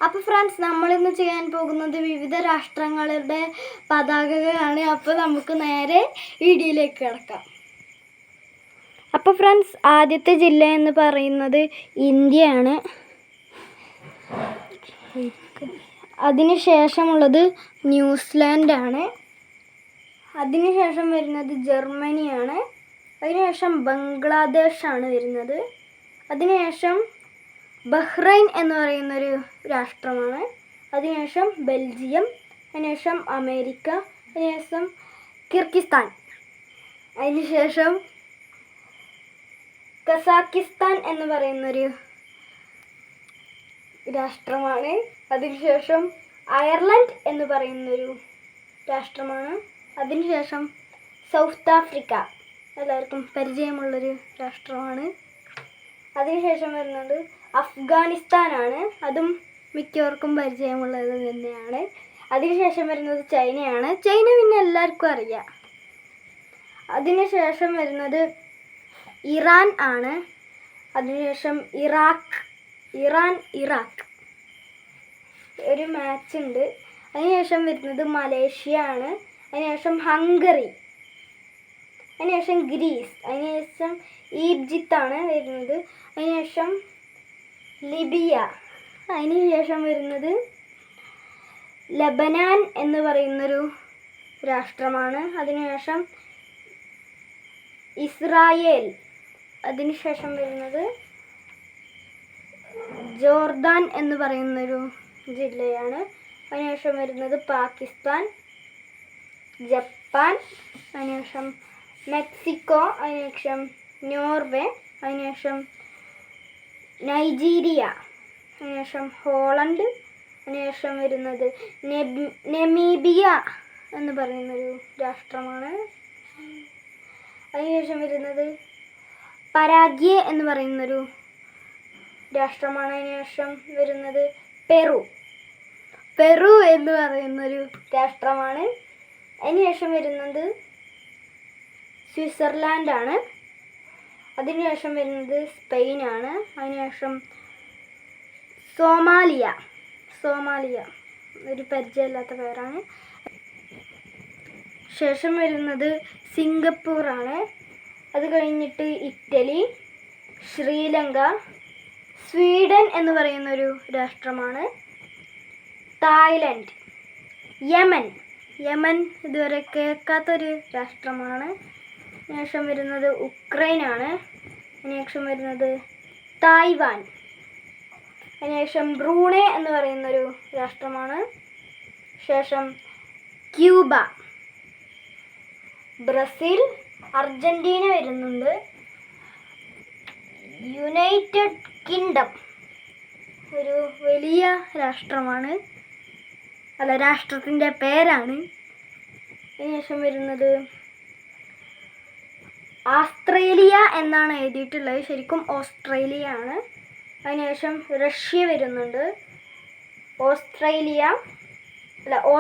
അപ്പോൾ ഫ്രണ്ട്സ്, നമ്മളിന്ന് ചെയ്യാൻ പോകുന്നത് വിവിധ രാഷ്ട്രങ്ങളുടെ പതാകകളാണ്. അപ്പോൾ നമുക്ക് നേരെ വീഡിയോയിലേക്ക് കിടക്കാം. അപ്പോൾ ഫ്രണ്ട്സ്, ആദ്യത്തെ ജില്ല എന്ന് പറയുന്നത് ഇന്ത്യയാണ്. അതിനുശേഷമുള്ളത് ന്യൂസിലാൻഡാണ്. അതിനുശേഷം വരുന്നത് ജർമ്മനിയാണ്. അതിനുശേഷം ബംഗ്ലാദേശാണ് വരുന്നത്. അതിനുശേഷം ബഹ്റൈൻ എന്ന് പറയുന്നൊരു രാഷ്ട്രമാണ്. അതിനുശേഷം ബെൽജിയം, അതിനുശേഷം അമേരിക്ക, അതിനുശേഷം കിർഗിസ്ഥാൻ, അതിനുശേഷം കസാക്കിസ്ഥാൻ എന്ന് പറയുന്നൊരു രാഷ്ട്രമാണ്. അതിനുശേഷം അയർലൻഡ് എന്ന് പറയുന്നൊരു രാഷ്ട്രമാണ്. അതിനുശേഷം സൗത്ത് ആഫ്രിക്ക, എല്ലാവർക്കും പരിചയമുള്ളൊരു രാഷ്ട്രമാണ്. അതിനുശേഷം വരുന്നത് അഫ്ഗാനിസ്ഥാനാണ്. അതും മിക്കവർക്കും പരിചയമുള്ളത് തന്നെയാണ്. അതിനുശേഷം വരുന്നത് ചൈനയാണ്. ചൈന പിന്നെ എല്ലാവർക്കും അറിയാം. അതിനുശേഷം വരുന്നത് ഇറാൻ ആണ്. അതിനുശേഷം ഇറാഖ് ഒരു മാച്ച് ഉണ്ട്. അതിനുശേഷം വരുന്നത് മലേഷ്യ ആണ്. അതിനുശേഷം ഹംഗറി, അതിനുശേഷം ഗ്രീസ്, അതിനുശേഷം ഈജിപ്താണ് വരുന്നത്. അതിനുശേഷം ലിബിയ, അതിനുശേഷം വരുന്നത് ലബനാൻ എന്ന് പറയുന്നൊരു രാഷ്ട്രമാണ്. അതിനുശേഷം ഇസ്രായേൽ, അതിനുശേഷം വരുന്നത് ജോർദാൻ എന്ന് പറയുന്നൊരു ജില്ലയാണ്. അതിനുശേഷം വരുന്നത് പാകിസ്ഥാൻ, ജപ്പാൻ, അതിനുശേഷം മെക്സിക്കോ, അതിനുശേഷം നോർവേ, അതിനുശേഷം നൈജീരിയ, അതിനുശേഷം ഹോളണ്ട്, അതിനുശേഷം വരുന്നത് നമീബിയ എന്ന് പറയുന്നൊരു രാഷ്ട്രമാണ്. അതിനുശേഷം വരുന്നത് പരാഗ്വേ എന്ന് പറയുന്നൊരു രാഷ്ട്രമാണ്. അതിനുശേഷം വരുന്നത് പെറു എന്ന് പറയുന്നൊരു രാഷ്ട്രമാണ്. അതിനുശേഷം വരുന്നത് സ്വിറ്റ്സർലാൻഡാണ്. അതിനുശേഷം വരുന്നത് സ്പെയിനാണ്. അതിനുശേഷം സോമാലിയ ഒരു പരിചയമില്ലാത്ത പേരാണ്. ശേഷം വരുന്നത് സിംഗപ്പൂറാണ്. അത് കഴിഞ്ഞിട്ട് ഇറ്റലി, ശ്രീലങ്ക, സ്വീഡൻ എന്ന് പറയുന്നൊരു രാഷ്ട്രമാണ്. തായ്ലൻഡ്, യമൻ ഇതുവരെ കേൾക്കാത്തൊരു രാഷ്ട്രമാണ്. അതിനുശേഷം വരുന്നത് ഉക്രൈനാണ്. അതിനുശേഷം വരുന്നത് തായ്വാൻ, അതിനുശേഷം ബ്രൂണൈ എന്ന് പറയുന്നൊരു രാഷ്ട്രമാണ്. ശേഷം ക്യൂബ, ബ്രസീൽ, അർജന്റീന വരുന്നുണ്ട്. യുണൈറ്റഡ് കിങ്ഡം ഒരു വലിയ രാഷ്ട്രമാണ്, അല്ല രാഷ്ട്രത്തിൻ്റെ പേരാണ്. അതിനുശേഷം വരുന്നത് ആസ്ട്രേലിയ എന്നാണ് എഴുതിയിട്ടുള്ളത്, ശരിക്കും ഓസ്ട്രേലിയ ആണ്. അതിനുശേഷം റഷ്യ വരുന്നുണ്ട്.